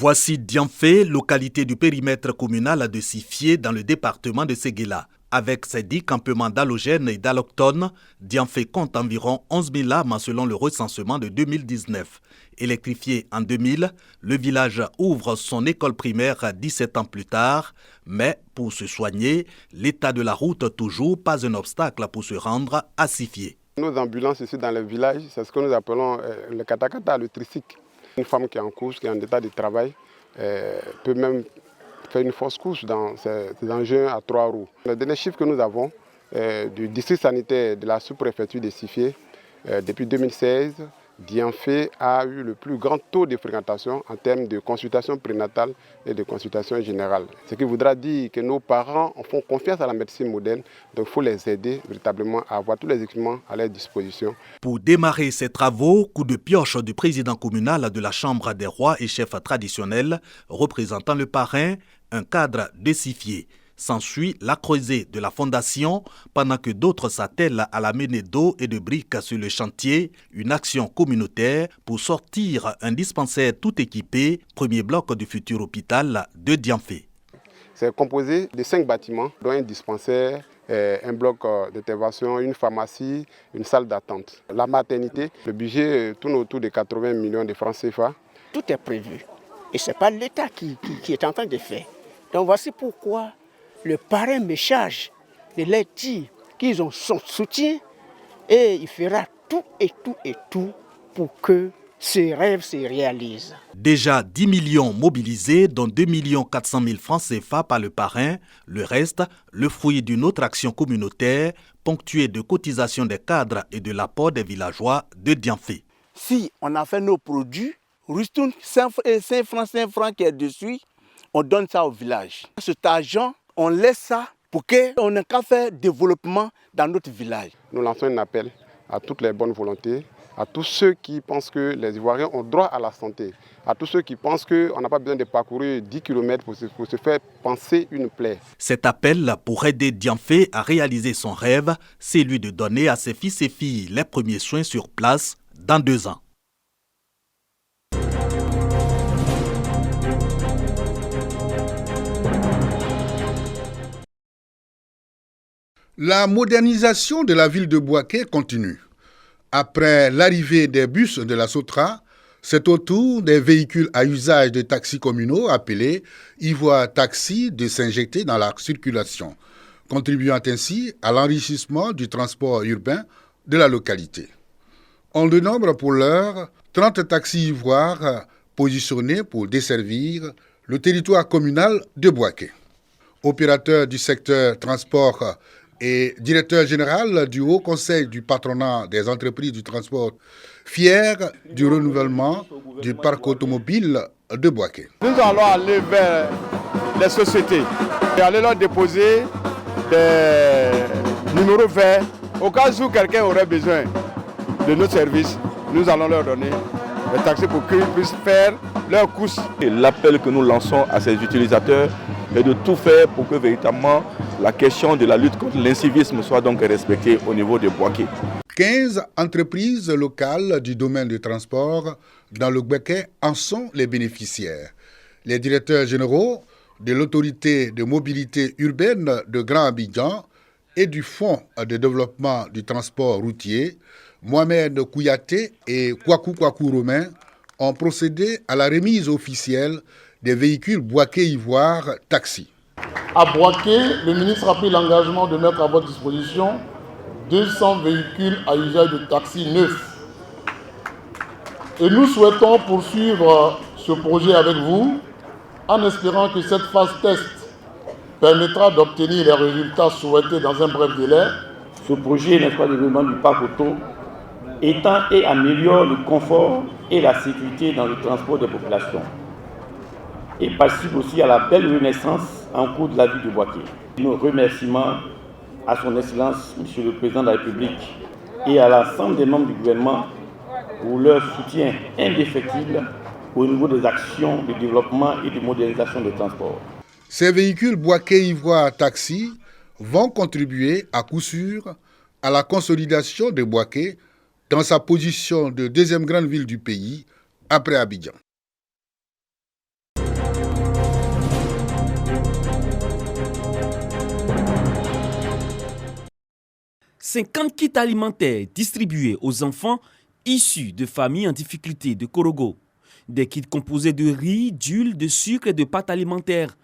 Voici Dianfé, localité du périmètre communal de Sifié dans le département de Séguéla. Avec ses 10 campements d'allogènes et d'allochtones, Dianfé compte environ 11 000 âmes selon le recensement de 2019. Électrifié en 2000, le village ouvre son école primaire 17 ans plus tard, mais pour se soigner, l'état de la route toujours pas un obstacle pour se rendre à Sifié. Nos ambulances ici dans le village, c'est ce que nous appelons le katakata, le tricycle. Une femme qui est en couche, qui est en état de travail, peut même faire une fausse couche dans ces engins à 3 roues. Le dernier chiffre que nous avons du district sanitaire de la sous-préfecture de Sifié, depuis 2016, Dianfé a eu le plus grand taux de fréquentation en termes de consultation prénatale et de consultation générale. Ce qui voudra dire que nos parents font confiance à la médecine moderne, donc il faut les aider véritablement à avoir tous les équipements à leur disposition. Pour démarrer ces travaux, coup de pioche du président communal de la Chambre des rois et chef traditionnel, représentant le parrain, un cadre décifié. S'ensuit la creusée de la fondation pendant que d'autres s'attellent à la menée d'eau et de briques sur le chantier, une action communautaire pour sortir un dispensaire tout équipé, premier bloc du futur hôpital de Dianfé. C'est composé de 5 bâtiments, dont un dispensaire, un bloc d'intervention, une pharmacie, une salle d'attente. La maternité, le budget tourne autour de 80 millions de francs CFA. Tout est prévu et ce n'est pas l'État qui est en train de faire. Donc voici pourquoi le parrain me charge de leur dire qu'ils ont son soutien et il fera tout pour que ce rêve se réalise. Déjà 10 millions mobilisés, dont 2 400 000 francs CFA par le parrain. Le reste, le fruit d'une autre action communautaire ponctuée de cotisations des cadres et de l'apport des villageois de Dianfé. Si on a fait nos produits, ristourne 5 francs qui est dessus, on donne ça au village. Cet argent, on laisse ça pour qu'on n'ait qu'à faire développement dans notre village. Nous lançons un appel à toutes les bonnes volontés, à tous ceux qui pensent que les Ivoiriens ont droit à la santé, à tous ceux qui pensent qu'on n'a pas besoin de parcourir 10 km pour se faire panser une plaie. Cet appel pour aider Dianfé à réaliser son rêve, c'est lui de donner à ses fils et filles les premiers soins sur place dans 2 ans. La modernisation de la ville de Bouaké continue. Après l'arrivée des bus de la Sotra, c'est au tour des véhicules à usage de taxis communaux appelés Ivoire Taxi de s'injecter dans la circulation, contribuant ainsi à l'enrichissement du transport urbain de la localité. On dénombre pour l'heure 30 taxis ivoires positionnés pour desservir le territoire communal de Bouaké. Opérateur du secteur transport et directeur général du Haut Conseil du patronat des entreprises du transport, fier du renouvellement du parc automobile de Bouaké. Nous allons aller vers les sociétés et aller leur déposer des numéros verts. Au cas où quelqu'un aurait besoin de nos services, nous allons leur donner les taxis pour qu'ils puissent faire leurs courses. L'appel que nous lançons à ces utilisateurs est de tout faire pour que véritablement la question de la lutte contre l'incivisme soit donc respectée au niveau de Bouaké. 15 entreprises locales du domaine du transport dans le Bouaké en sont les bénéficiaires. Les directeurs généraux de l'autorité de mobilité urbaine de Grand Abidjan et du Fonds de développement du transport routier, Mohamed Kouyaté et Kwaku Romain, ont procédé à la remise officielle des véhicules Bouaké Ivoire Taxi. À Bouaké, le ministre a pris l'engagement de mettre à votre disposition 200 véhicules à usage de taxi neufs. Et nous souhaitons poursuivre ce projet avec vous en espérant que cette phase test permettra d'obtenir les résultats souhaités dans un bref délai. Ce projet, n'est-ce pas, de développement du parc auto étend et améliore le confort et la sécurité dans le transport des populations et participe aussi à la belle renaissance en cours de la vie de Bouaké. Nos remerciements à son Excellence, Monsieur le Président de la République, et à l'ensemble des membres du gouvernement pour leur soutien indéfectible au niveau des actions de développement et de modernisation des transports. Ces véhicules Bouaké Ivoire Taxi vont contribuer à coup sûr à la consolidation de Bouaké dans sa position de deuxième grande ville du pays après Abidjan. 50 kits alimentaires distribués aux enfants issus de familles en difficulté de Korogo. Des kits composés de riz, d'huile, de sucre et de pâtes alimentaires.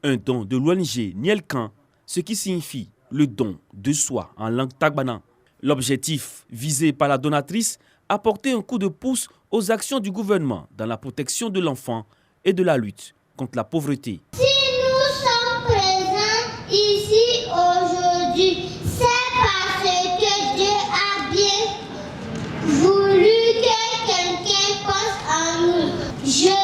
Un don de l'ONG Nielkan, ce qui signifie le don de soi en langue tagbana. L'objectif visé par la donatrice, apporter un coup de pouce aux actions du gouvernement dans la protection de l'enfant et de la lutte contre la pauvreté. Si nous sommes présents ici aujourd'hui, c'est parce que Dieu a bien voulu que quelqu'un pense en nous. Je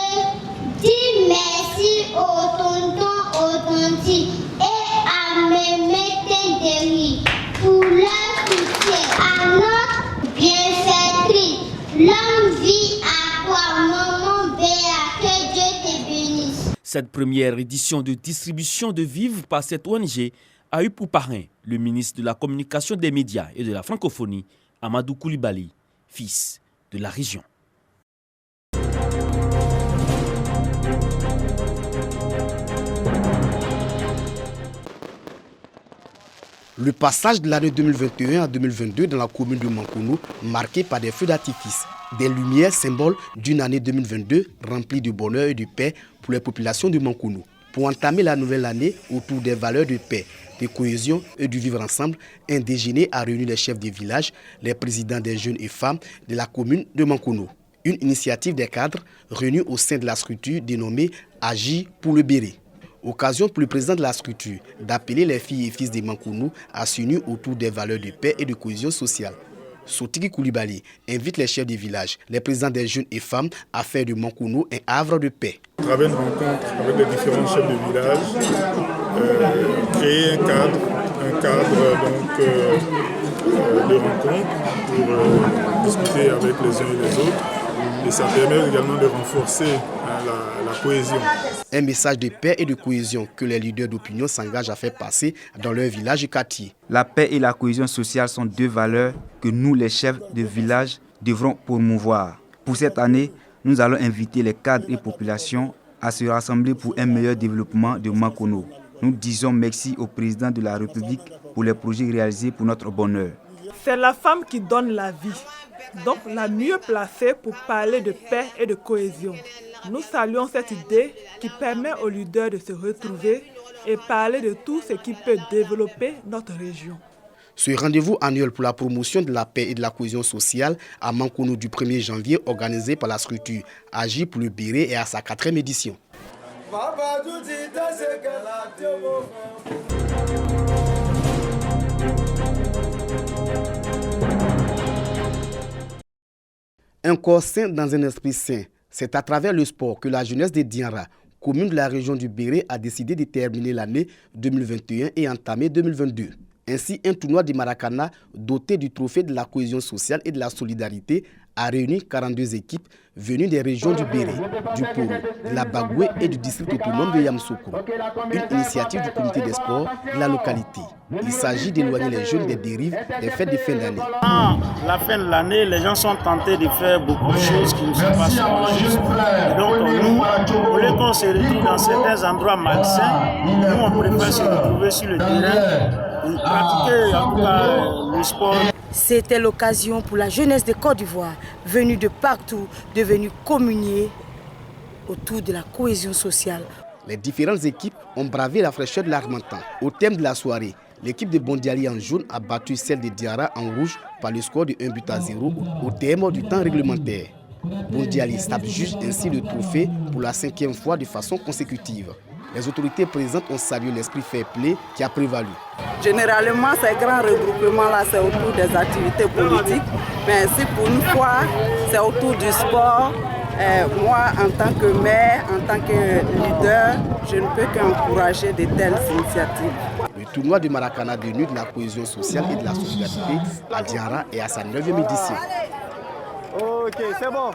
dis merci aux tontons, aux tontis et à mes métènes pour leur soutien, à notre bienfaitrice. L'homme vit à toi, maman Béa, que Dieu te bénisse. Cette première édition de distribution de vivres par cette ONG a eu pour parrain le ministre de la Communication, des Médias et de la Francophonie, Amadou Koulibaly, fils de la région. Le passage de l'année 2021 à 2022 dans la commune de Mankono, marqué par des feux d'artifice, des lumières symboles d'une année 2022 remplie de bonheur et de paix pour les populations de Mankono. Pour entamer la nouvelle année autour des valeurs de paix, de cohésion et du vivre ensemble, un déjeuner a réuni les chefs des villages, les présidents des jeunes et femmes de la commune de Mankono. Une initiative des cadres réunis au sein de la structure dénommée Agir pour le Béré. Occasion pour le président de la structure d'appeler les filles et fils de Mankono à s'unir autour des valeurs de paix et de cohésion sociale. Sotigi Koulibaly invite les chefs des villages, les présidents des jeunes et femmes à faire de Mankono un havre de paix. À travers une rencontre avec les différents chefs de village, créer un cadre de rencontre pour discuter avec les uns et les autres. Et ça permet également de renforcer la cohésion. Un message de paix et de cohésion que les leaders d'opinion s'engagent à faire passer dans leur village et quartier. La paix et la cohésion sociale sont deux valeurs que nous, les chefs de village, devrons promouvoir. Pour cette année, nous allons inviter les cadres et populations à se rassembler pour un meilleur développement de Mankono. Nous disons merci au président de la République pour les projets réalisés pour notre bonheur. C'est la femme qui donne la vie, donc la mieux placée pour parler de paix et de cohésion. Nous saluons cette idée qui permet aux leaders de se retrouver et parler de tout ce qui peut développer notre région. Ce rendez-vous annuel pour la promotion de la paix et de la cohésion sociale à Mankono du 1er janvier, organisé par la structure Agir pour le Béré, est à sa 4e édition. Un corps sain dans un esprit sain. C'est à travers le sport que la jeunesse de Dianra, commune de la région du Béré, a décidé de terminer l'année 2021 et entamer 2022. Ainsi, un tournoi du Maracana doté du trophée de la cohésion sociale et de la solidarité a réuni 42 équipes venues des régions du Béré, du Poro, de la Bagoué et du district autonome de Yamoussoukro. Une initiative du comité des sports de la localité. Il s'agit d'éloigner les jeunes des dérives des fêtes de fin d'année. À la fin de l'année, les gens sont tentés de faire beaucoup de choses qui ne sont pas souvent justes. Et donc nous, au lieu qu'on se retrouve dans certains endroits malsains, nous on préfère se retrouver sur le terrain pour pratiquer en tout cas le sport. C'était l'occasion pour la jeunesse de Côte d'Ivoire, venue de partout, de venir communier autour de la cohésion sociale. Les différentes équipes ont bravé la fraîcheur de l'Harmattan. Au thème de la soirée, l'équipe de Bondiali en jaune a battu celle de Diarra en rouge par le score de 1-0 au terme du temps réglementaire. Bondiali juge ainsi le trophée pour la 5e fois de façon consécutive. Les autorités présentes ont salué l'esprit fair play qui a prévalu. Généralement, ces grands regroupements-là, c'est autour des activités politiques. Mais si pour une fois, c'est autour du sport, moi, en tant que maire, en tant que leader, je ne peux qu'encourager de telles initiatives. Le tournoi du Maracana de nuit de la cohésion sociale et de la solidarité à Diarra est à sa 9e édition. Ok, c'est bon.